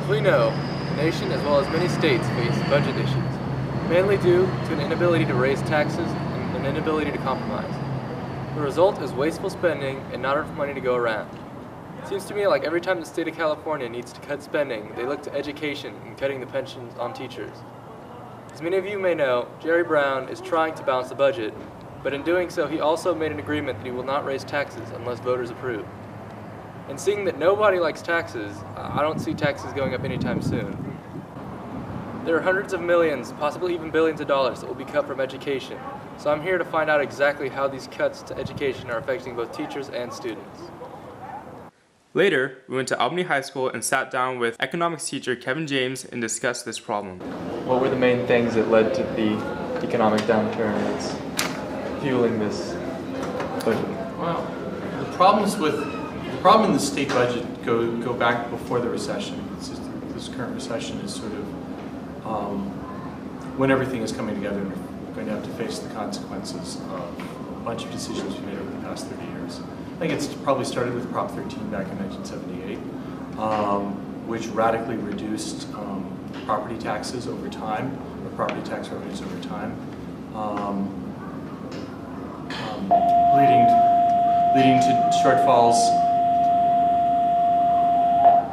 we know, the nation as well as many states face budget issues, mainly due to an inability to raise taxes and an inability to compromise. The result is wasteful spending and not enough money to go around. It seems to me like every time the state of California needs to cut spending, they look to education and cutting the pensions on teachers. As many of you may know, Jerry Brown is trying to balance the budget, but in doing so he also made an agreement that he will not raise taxes unless voters approve. And seeing that nobody likes taxes, I don't see taxes going up anytime soon. There are hundreds of millions, possibly even billions of dollars that will be cut from education, so I'm here to find out exactly how these cuts to education are affecting both teachers and students. Later, we went to Albany High School and sat down with economics teacher Kevin James and discussed this problem. What were the main things that led to the economic downturn that's fueling this budget? Well, the problem in the state budget go back before the recession. This current recession is sort of when everything is coming together and we're going to have to face the consequences of a bunch of decisions we made over the past 30 years. I think it's probably started with Prop 13 back in 1978, which radically reduced property taxes over time, or property tax revenues over time, leading to shortfalls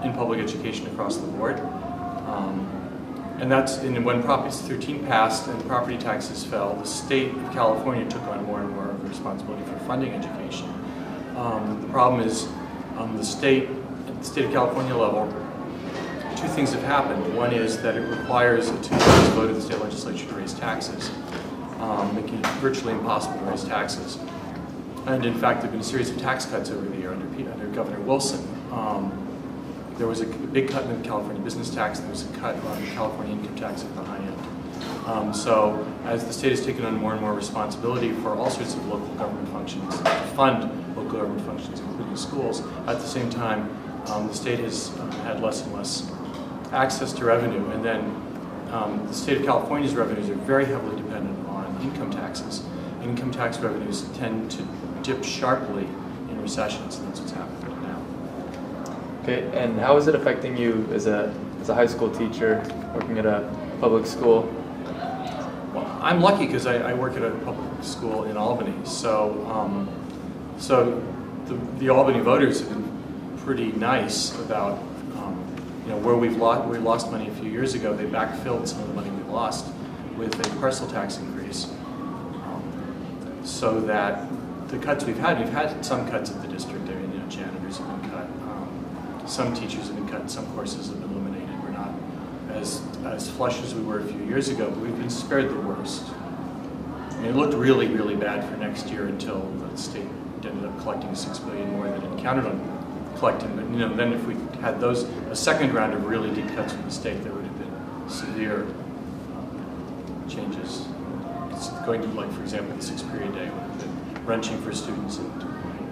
in public education across the board. And when Prop 13 passed and the property taxes fell, the state of California took on more and more of the responsibility for funding education. The problem is, at the state of California level, two things have happened. One is that it requires a 2/3 vote of the state legislature to raise taxes, making it virtually impossible to raise taxes. And in fact, there have been a series of tax cuts over the year under Governor Wilson. There was a big cut in the California business tax. There was a cut on the California income tax at the high end. So as the state has taken on more and more responsibility for all sorts of local government functions, to fund local government functions, including schools, at the same time, the state has had less and less access to revenue. And then the state of California's revenues are very heavily dependent on income taxes. Income tax revenues tend to dip sharply in recessions, and that's what's happening right now. Okay, and how is it affecting you as a high school teacher working at a public school? Well, I'm lucky because I work at a public school in Albany, so the Albany voters have been pretty nice about where we lost money a few years ago. They backfilled some of the money we lost with a parcel tax increase, so that the cuts we've had some cuts at the district. I mean, janitors have been cut. Some teachers have been cut, some courses have been eliminated. We're not as flush as we were a few years ago, but we've been spared the worst. I mean, it looked really, really bad for next year until the state ended up collecting $6 billion more than it counted on collecting. But then if we had a second round of really deep cuts from the state, there would have been severe changes. It's going to, like, for example, the 6th period day would have been wrenching for students, and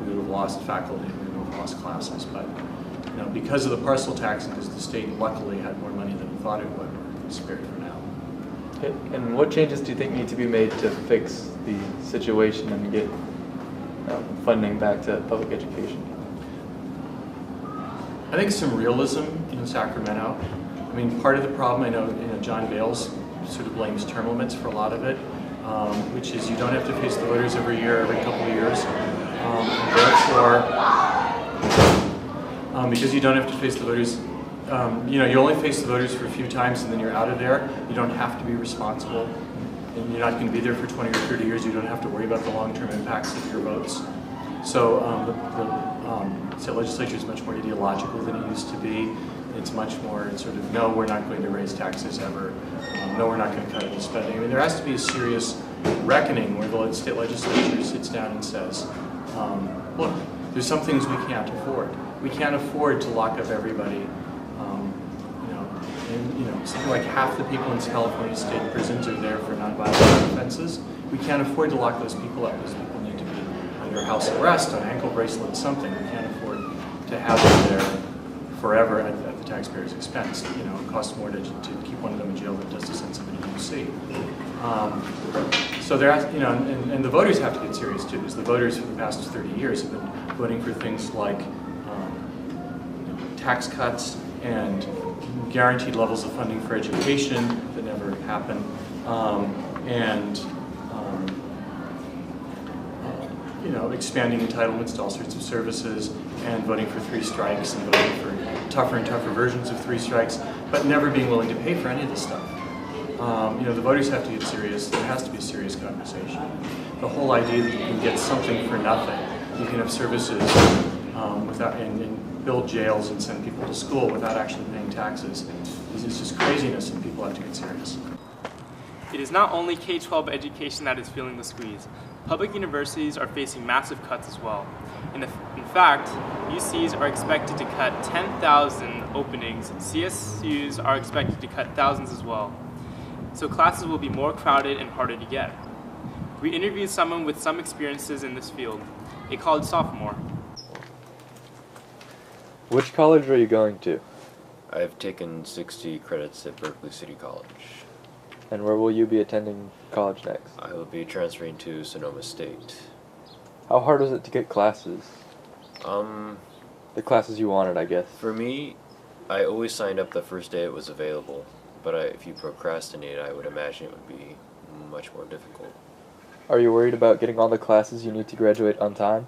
we would have lost faculty, and we would have lost classes. But because of the parcel tax, and because the state luckily had more money than we thought it would, we're spared for now. Okay. And what changes do you think need to be made to fix the situation and get funding back to public education? I think some realism in Sacramento. I mean, part of the problem, I know John Bales sort of blames term limits for a lot of it, which is you don't have to face the voters every couple of years, and therefore. Because you don't have to face the voters, you only face the voters for a few times and then you're out of there. You don't have to be responsible, and you're not going to be there for 20 or 30 years. You don't have to worry about the long-term impacts of your votes. So the state legislature is much more ideological than it used to be. It's much more sort of, no, we're not going to raise taxes ever. No, we're not going to cut any spending. I mean, there has to be a serious reckoning where the state legislature sits down and says, look, there's some things we can't afford. We can't afford to lock up everybody. Something like half the people in California state prisons are there for nonviolent offenses. We can't afford to lock those people up. Those people need to be under house arrest, on ankle bracelets, something. We can't afford to have them there forever at the taxpayer's expense. It costs more to keep one of them in jail than it does to send somebody to UC. So and the voters have to get serious too, because the voters for the past 30 years have been voting for things like tax cuts and guaranteed levels of funding for education that never happen, and expanding entitlements to all sorts of services, and voting for 3 strikes, and voting for tougher and tougher versions of 3 strikes, but never being willing to pay for any of this stuff. The voters have to get serious. There has to be a serious conversation. The whole idea that you can get something for nothing, you can have services and build jails and send people to school without actually paying taxes, is just craziness, and people have to get serious. It is not only K-12 education that is feeling the squeeze. Public universities are facing massive cuts as well. In fact, UCs are expected to cut 10,000 openings. CSUs are expected to cut thousands as well. So classes will be more crowded and harder to get. We interviewed someone with some experiences in this field, a college sophomore. Which college are you going to? I've taken 60 credits at Berkeley City College. And where will you be attending college next? I will be transferring to Sonoma State. How hard was it to get classes? The classes you wanted, I guess. For me, I always signed up the first day it was available, but if you procrastinate, I would imagine it would be much more difficult. Are you worried about getting all the classes you need to graduate on time?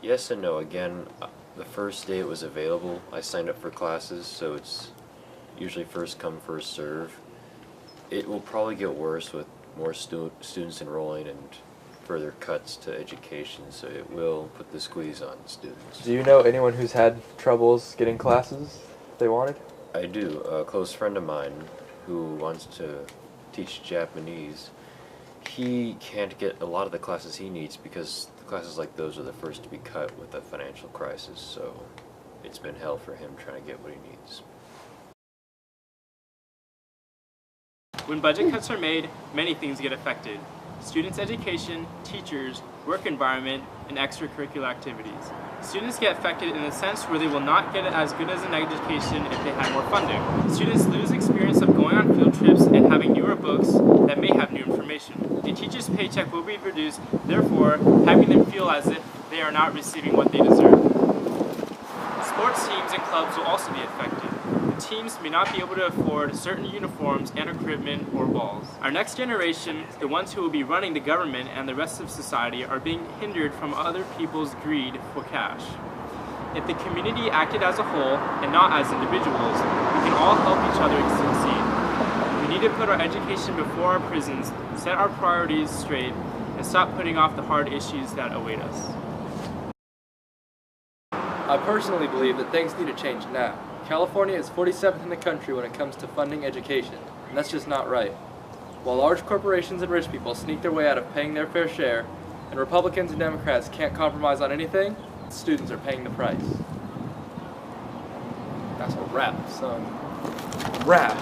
Yes and no. Again, the first day it was available, I signed up for classes, so it's usually first come, first serve. It will probably get worse with more students enrolling and further cuts to education, so it will put the squeeze on students. Do you know anyone who's had troubles getting classes they wanted? I do. A close friend of mine who wants to teach Japanese, he can't get a lot of the classes he needs because the classes like those are the first to be cut with the financial crisis, so it's been hell for him trying to get what he needs. When budget cuts are made, many things get affected. Students' education, teachers, work environment, and extracurricular activities. Students get affected in the sense where they will not get as good as an education if they had more funding. Students lose experience of going on field trips and having newer books that may have new information. A teacher's paycheck will be reduced, therefore having them feel as if they are not receiving what they deserve. Sports teams and clubs will also be affected. The teams may not be able to afford certain uniforms and equipment or balls. Our next generation, the ones who will be running the government and the rest of society, are being hindered from other people's greed for cash. If the community acted as a whole and not as individuals, we can all help each other succeed. We need to put our education before our prisons, set our priorities straight, and stop putting off the hard issues that await us. I personally believe that things need to change now. California is 47th in the country when it comes to funding education, and that's just not right. While large corporations and rich people sneak their way out of paying their fair share, and Republicans and Democrats can't compromise on anything, students are paying the price. That's a wrap, son. Wrap.